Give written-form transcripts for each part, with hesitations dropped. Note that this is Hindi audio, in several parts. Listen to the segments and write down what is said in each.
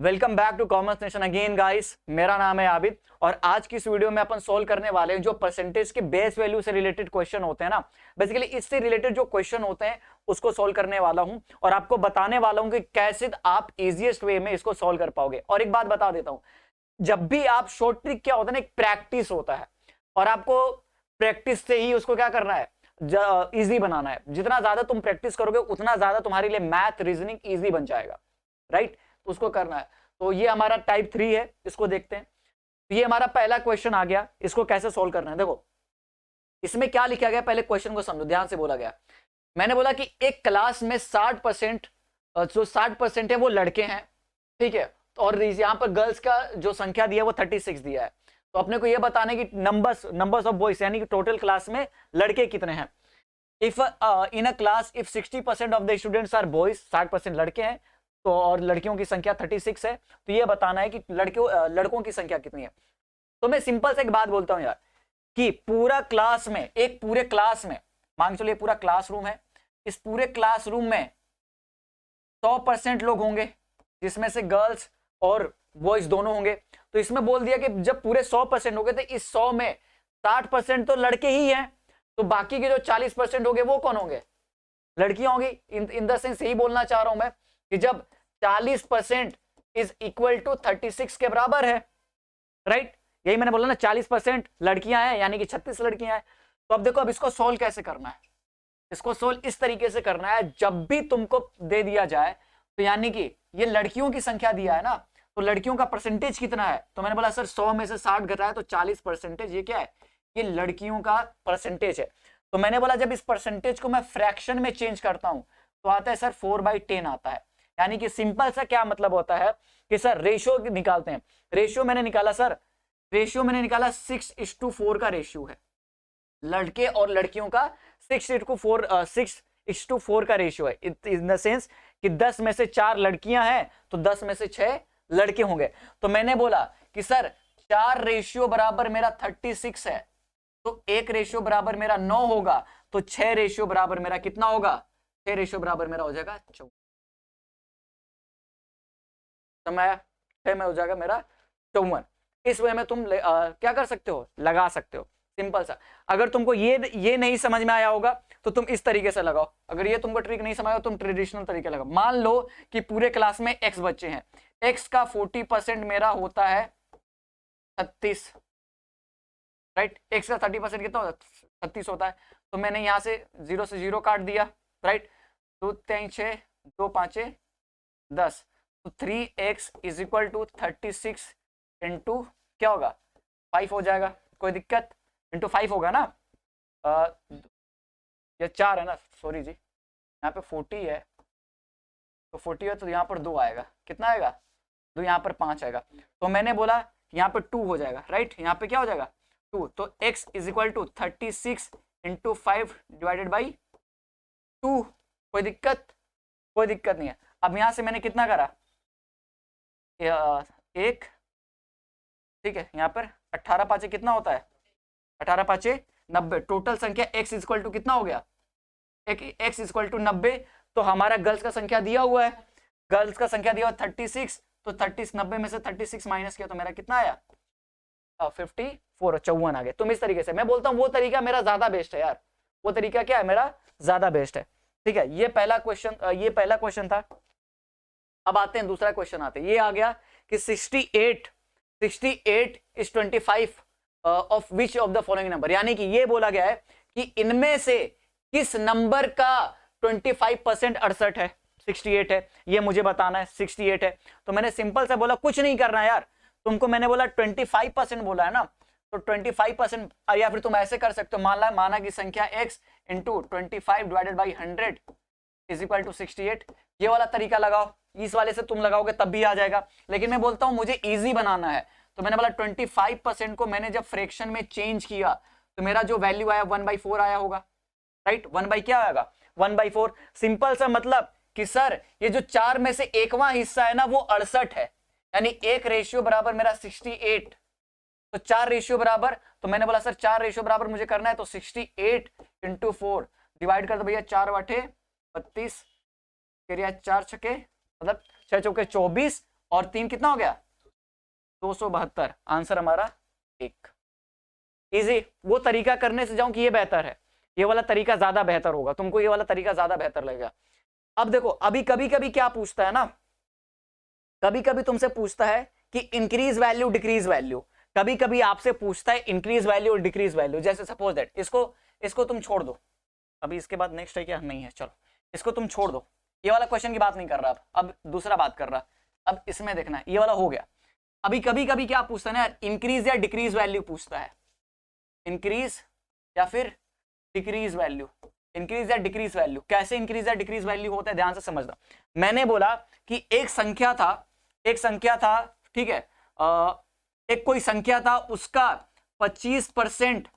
Welcome back to commerce nation again guys. मेरा नाम है आबिद और आज की इस वीडियो में अपन सोल्व करने वाले हैं जो परसेंटेज के बेस वैल्यू से रिलेटेड क्वेश्चन होते हैं ना, बेसिकली इससे रिलेटेड जो क्वेश्चन होते हैं उसको सोल्व करने वाला हूं और आपको बताने वाला हूं कि कैसे आप इजीएस्ट वे में इसको सोल्व कर पाओगे। और एक बात बता देता हूं, जब भी आप शॉर्ट ट्रिक क्या होता है ना, एक प्रैक्टिस होता है और आपको प्रैक्टिस से ही उसको क्या करना है, इजी बनाना है। जितना ज्यादा तुम प्रैक्टिस करोगे उतना ज्यादा तुम्हारे लिए मैथ रीजनिंग इजी बन जाएगा, राइट। तो उसको करना है। तो ये हमारा टाइप 3 है, इसको देखते हैं। तो ये हमारा पहला क्वेश्चन आ गया, इसको कैसे सोल्व करना है। देखो इसमें क्या लिखा गया, पहले क्वेश्चन को समझो, ध्यान से बोला गया। मैंने बोला कि एक क्लास में 60% जो 60% है वो लड़के हैं, ठीक है। और यहां पर गर्ल्स का जो संख्या दिया है वो 36 दिया है। तो अपने को ये बताने की नंबर्स ऑफ बॉयज यानी कि टोटल क्लास में लड़के कितने हैं। If in a class if 60% of the students are boys, 60% लड़के हैं, तो और लड़कियों की संख्या 36 है, तो ये बताना है कि लड़कों की संख्या कितनी है। तो मैं सिंपल से एक बात बोलता हूं यार, कि पूरा क्लास में, एक पूरे क्लास में मान चलो ये पूरा क्लासरूम है, इस पूरे क्लासरूम में 100% लोग होंगे जिसमें से गर्ल्स और बॉयज दोनों होंगे। तो इसमें बोल दिया कि जब पूरे 100% हो गए तो इस 100 में 60% तो लड़के ही हैं, तो बाकी के जो 40% हो गए वो कौन होंगे, लड़कियां होंगी। इन द सेंस यही बोलना चाह रहा हूं मैं कि जब 40% इज इक्वल टू 36 के बराबर है, राइट। यही मैंने बोला ना, 40% लड़कियां हैं यानी कि 36 लड़कियां हैं। तो अब देखो, अब इसको सोल्व कैसे करना है। इसको सोल्व इस तरीके से करना है, जब भी तुमको दे दिया जाए तो यानी कि ये लड़कियों की संख्या दिया है ना, तो लड़कियों का परसेंटेज कितना है। तो मैंने बोला सर 100 में से 60 घटाया तो 40%, ये क्या है, ये लड़कियों का परसेंटेज है। तो मैंने बोला जब इस परसेंटेज को मैं फ्रैक्शन में चेंज करता हूं तो आता है सर 4/10 आता है। यानी कि सिंपल सा क्या मतलब होता है कि सर रेशियो निकालते हैं। रेशियो मैंने निकाला सर, रेशियो मैंने निकाला 6:4 का रेशियो है। लड़के और लड़कियों का 6:4 का रेशियो है, इन द सेंस कि 10 में से 4 लड़कियां हैं तो 10 में से 6 लड़के होंगे। तो मैंने बोला कि सर 4 रेशियो बराबर मेरा 36 है, तो 1 रेशियो बराबर मेरा 9 होगा, तो 6 रेशियो बराबर मेरा कितना होगा, 6 रेशियो बराबर मेरा हो जाएगा 4। समय 6 में हो जाएगा मेरा 54। इस वे में तुम क्या कर सकते हो, लगा सकते हो, सिंपल सा। अगर तुमको ये नहीं समझ में आया होगा तो तुम इस तरीके से लगाओ। अगर ये तुमको ट्रिक नहीं समझ आया तुम ट्रेडिशनल तरीके लगाओ। मान लो कि पूरे क्लास में x बच्चे हैं, x का 40% मेरा होता है 36, राइट। x का 30% कितना होता है, 36 होता है। तो मैंने यहां से 0 से 0 काट दिया, राइट। 2 3 6 2 5 10, तो 3x is equal to 36 into क्या होगा 5 हो जाएगा, कोई दिक्कत, इंटू 5 होगा ना। ये 4 है ना, सॉरी जी, यहाँ पे 40 है, तो 40 है तो यहाँ पर 2 आएगा, कितना आएगा 2, यहाँ पर 5 आएगा। तो मैंने बोला यहाँ पे 2 हो जाएगा, राइट। यहाँ पे क्या हो जाएगा 2, तो x is equal to 36 into 5 divided by 2। कोई दिक्कत, कोई दिक्कत नहीं है। अब यहाँ से मैंने कितना करा, 1, ठीक है। यहाँ पर 18 पाँचे कितना होता है, 18 पाँचे 90। टोटल संख्या x इक्वल टू कितना हो गया, x इक्वल टू 90। तो हमारा गर्ल्स का संख्या दिया हुआ है, गर्ल्स का संख्या दिया हुआ 36, तो 30 90 में से 36 माइनस किया तो मेरा कितना आया 54, 54 आ गया। तुम इस तरीके से, मैं बोलता हूँ वो तरीका मेरा ज्यादा बेस्ट है यार, वो तरीका क्या है मेरा ज्यादा बेस्ट है, ठीक है। ये पहला क्वेश्चन था। अब आते हैं दूसरा क्वेश्चन, आते हैं ये आ गया कि 68 is 25 of which of the following number. यानी कि ये बोला गया है कि इनमें से किस नंबर का 25% 68 है, 68 है, ये मुझे बताना है। 68 है तो मैंने सिंपल से बोला कुछ नहीं करना यार, तुमको मैंने बोला 25% बोला है ना, तो 25%, या फिर तुम ऐसे कर सकते हो, माना की संख्या x into 25 divided by 100 is equal to 68। ये वाला तरीका लगाओ, इस वाले से तुम लगाओगे तब भी आ जाएगा, लेकिन मैं बोलता हूं मुझे इजी बनाना है। तो मैंने बोला 25% को मैंने जब फ्रैक्शन में चेंज किया तो मेरा जो वैल्यू आया 1/4 आया होगा, राइट। 1 क्या आएगा 1/4। सिंपल सा मतलब कि सर ये जो 4 में से 1वां हिस्सा है ना वो 68 है, यानी 1 रेशियो बराबर मेरा 68, तो 4 रेशियो बराबर, तो मैंने बोला सर 4 रेशियो बराबर मुझे करना है, तो 68 इंटू 4 डिवाइड कर दो भैया, 4 बटे 32, 4 छके मतलब 6 चौके 24 और 3 कितना हो गया 272, आंसर हमारा 1। इजी। वो तरीका करने से जाऊं कि ये बेहतर है, ये वाला तरीका ज्यादा बेहतर होगा, तुमको ये वाला तरीका ज्यादा बेहतर लगेगा। अब देखो अभी कभी कभी क्या पूछता है ना, कभी कभी तुमसे पूछता है कि इंक्रीज वैल्यू डिक्रीज वैल्यू, कभी कभी आपसे पूछता है इंक्रीज वैल्यू और डिक्रीज वैल्यू। जैसे सपोज दैट इसको तुम छोड़ दो, अभी इसके बाद नेक्स्ट है क्या, नहीं है, चलो इसको तुम छोड़ दो, ये वाला क्वेश्चन की बात नहीं कर रहा, अब दूसरा बात कर रहा। अब इसमें देखना, ये वाला हो गया। अभी कभी कभी क्या पूछता है ना, इंक्रीज या डिक्रीज वैल्यू पूछता है, इंक्रीज या फिर डिक्रीज वैल्यू, इंक्रीज या डिक्रीज वैल्यू। कैसे इंक्रीज या डिक्रीज वैल्यू होता है, ध्यान से समझना। मैंने बोला कि एक संख्या था, ठीक है, एक कोई संख्या था, उसका 25%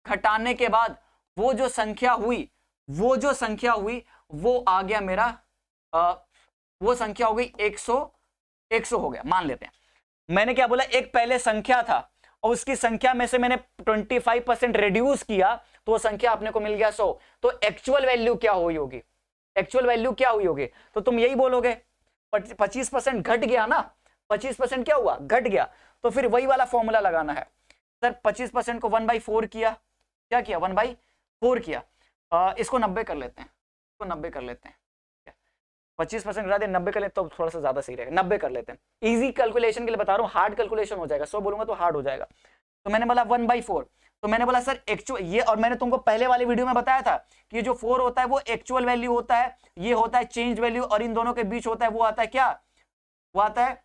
घटाने के बाद वो जो संख्या हुई वो आ गया मेरा, वो संख्या हो गई 100 हो गया, मान लेते हैं। मैंने क्या बोला, एक पहले संख्या था और उसकी संख्या में से मैंने 25% रिड्यूस किया तो वो संख्या अपने को मिल गया 100। तो एक्चुअल वैल्यू क्या हुई होगी, एक्चुअल वैल्यू क्या हुई होगी, तो तुम यही बोलोगे 25% घट गया ना, 25% क्या हुआ, घट गया। तो फिर वही वाला फॉर्मूला लगाना है सर, 25% को 1/4 किया, क्या किया 1/4 किया। इसको 90 कर लेते हैं, इसको 90 कर लेते हैं, 25% घटा दे 90 कर लेते तो थोड़ा सा ज्यादा सही रहेगा, 90 कर लेते हैं। इजी कैलकुलेशन के लिए बता रहा हूँ, हार्ड कैलकुलेशन हो जाएगा, 100 बोलूंगा तो हार्ड हो जाएगा। तो मैंने बोला 1/4, तो मैंने बोला सर एक्चुअल ये, और मैंने तुमको पहले वाले वीडियो में बताया था कि ये जो 4 होता है वो एक्चुअल वैल्यू होता है, ये होता है चेंज वैल्यू, और इन दोनों के बीच होता है वो आता है क्या, वो आता है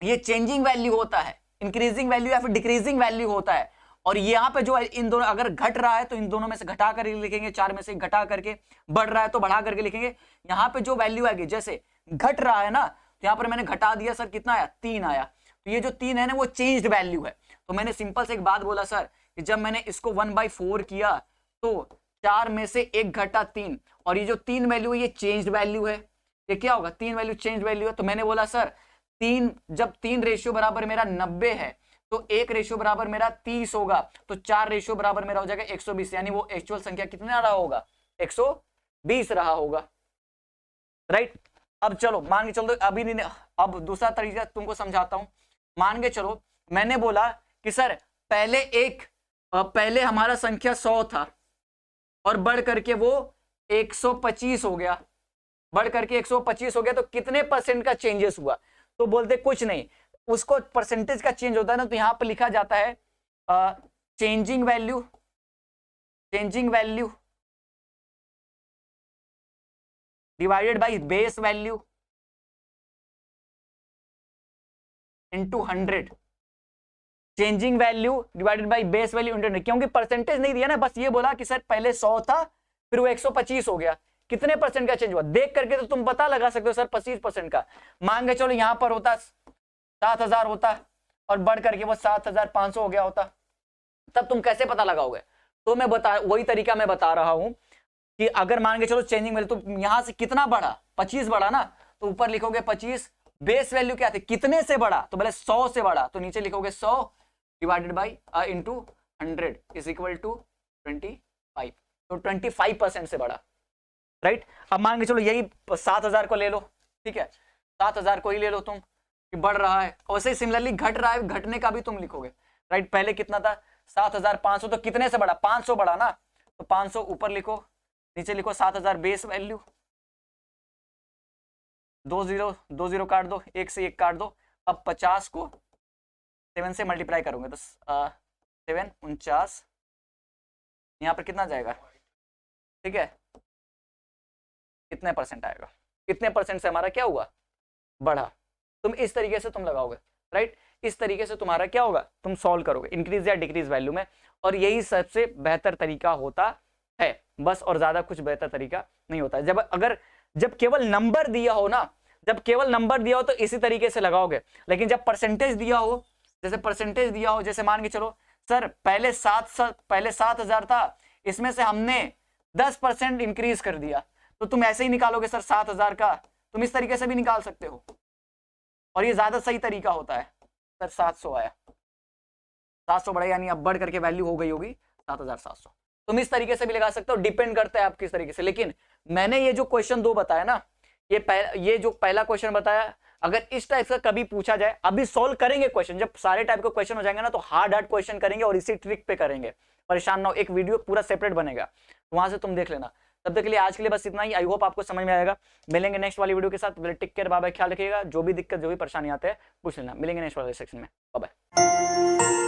ये चेंजिंग वैल्यू होता है, इंक्रीजिंग वैल्यू या फिर डिक्रीजिंग वैल्यू होता है। और यहाँ पे जो है इन दोनों अगर घट रहा है तो इन दोनों में से घटा कर लिखेंगे, 4 में से घटा करके, बढ़ रहा है तो बढ़ा करके लिखेंगे। यहाँ पे जो वैल्यू आएगी, जैसे घट रहा है ना, तो यहाँ पर मैंने घटा दिया सर, कितना आया 3 आया, तो ये जो 3 है ना वो चेंज्ड वैल्यू है। तो मैंने सिंपल से एक बात बोला सर कि जब मैंने इसको 1/4 किया तो 4 में से 1 घटा 3, और ये जो 3 वैल्यू है ये चेंज्ड वैल्यू है, ये क्या होगा 3 वैल्यू चेंज वैल्यू है। तो मैंने बोला सर 3, जब 3 रेशियो बराबर मेरा 90 है तो 1 रेशियो बराबर मेरा 30 होगा, तो 4 रेशियो बराबर मेरा हो जाएगा 120, यानी वो एक्चुअल संख्या कितना रहा होगा 120 रहा होगा, राइट। अब चलो मान के चलो, अभी नहीं, अब दूसरा तरीका तुमको समझाता हूं। मान के चलो मैंने बोला कि सर पहले हमारा संख्या 100 था और बढ़ करके वो 125 हो गया, बढ़ करके 125 हो गया, तो कितने परसेंट का चेंजेस हुआ, तो बोलते कुछ नहीं, उसको परसेंटेज का चेंज होता है ना, तो यहां पर लिखा जाता है changing value divided by base value into 100, changing value divided by base value into 100, क्योंकि परसेंटेज नहीं दिया ना, बस ये बोला कि सर पहले 100 था फिर वो 125 हो गया, कितने परसेंट का चेंज हुआ देख करके तो तुम पता लगा सकते हो सर 25% का। मान के चलो यहां पर होता 7000 होता और बढ़ करके वो 7500 हो गया होता, तब तुम कैसे पता लगाओगे, तो मैं वही तरीका मैं बता रहा हूं कि अगर मान के चलो चेंजिंग वैल्यू, तो यहां से कितना बढ़ा 25 बढ़ा ना, तो ऊपर लिखोगे 25, बेस वैल्यू क्या थी कितने से बढ़ा, तो बोले 100 से बढ़ा, तो नीचे लिखोगे 100 divided by into 100 is equal to 25, तो 25% से बढ़ा, राइट। अब मान के चलो यही 7000 को ले लो, ठीक है 7000 को ही ले लो तुम कि बढ़ रहा है, वैसे ही सिमिलरली घट रहा है, घटने का भी तुम लिखोगे, राइट। पहले कितना था 7500, तो कितने से बढ़ा 500 बढ़ा ना, तो 500 ऊपर लिखो, नीचे लिखो 7000 बेस वैल्यू, 2 0 काट दो, 1 से 1 काट दो। अब 50 को 7 से मल्टीप्लाई करोगे तो 7 49, यहाँ पर कितना जाएगा, ठीक है कितने परसेंट आएगा, कितने परसेंट से हमारा क्या हुआ बढ़ा। तुम इस तरीके से तुम लगाओगे, राइट, इस तरीके से तुम्हारा क्या होगा, तुम सॉल्व करोगे इंक्रीज या डिक्रीज वैल्यू में, और यही सबसे बेहतर तरीका होता है बस, और ज्यादा कुछ बेहतर तरीका नहीं होता। जब केवल नंबर दिया हो ना, जब केवल नंबर दिया हो तो इसी तरीके से लगाओगे, लेकिन जब परसेंटेज दिया हो, जैसे परसेंटेज दिया हो, जैसे मान के चलो सर पहले 7000 था, इसमें से हमने 10% इंक्रीज कर दिया, तो तुम ऐसे ही निकालोगे सर 7000 का, तुम इस तरीके से भी निकाल सकते हो, और ये ज्यादा सही तरीका होता है। सर 700 आया, 700 बढ़ा, यानी अब बढ़ करके वैल्यू हो गई होगी 7700, तुम इस तरीके से भी लगा सकते हो, डिपेंड करता है आप किस तरीके से। लेकिन मैंने ये जो क्वेश्चन 2 बताया ना, ये जो पहला क्वेश्चन बताया अगर इस टाइप का कभी पूछा जाए, अभी सॉल्व करेंगे क्वेश्चन, जब सारे टाइप के क्वेश्चन हो जाएंगे ना तो हार्ड क्वेश्चन करेंगे और इसी ट्रिक पे करेंगे, परेशान ना हो, एक वीडियो पूरा सेपरेट बनेगा, वहां से तुम देख लेना। तब तक के लिए आज के लिए बस इतना ही, आई होप आपको समझ में आएगा। मिलेंगे नेक्स्ट वाली वीडियो के साथ, टेक केयर, बाय बाय, ख्याल रखिएगा, जो भी दिक्कत जो भी परेशानी आते हैं पूछ लेना, मिलेंगे नेक्स्ट वाले सेक्शन में, बाय बाय।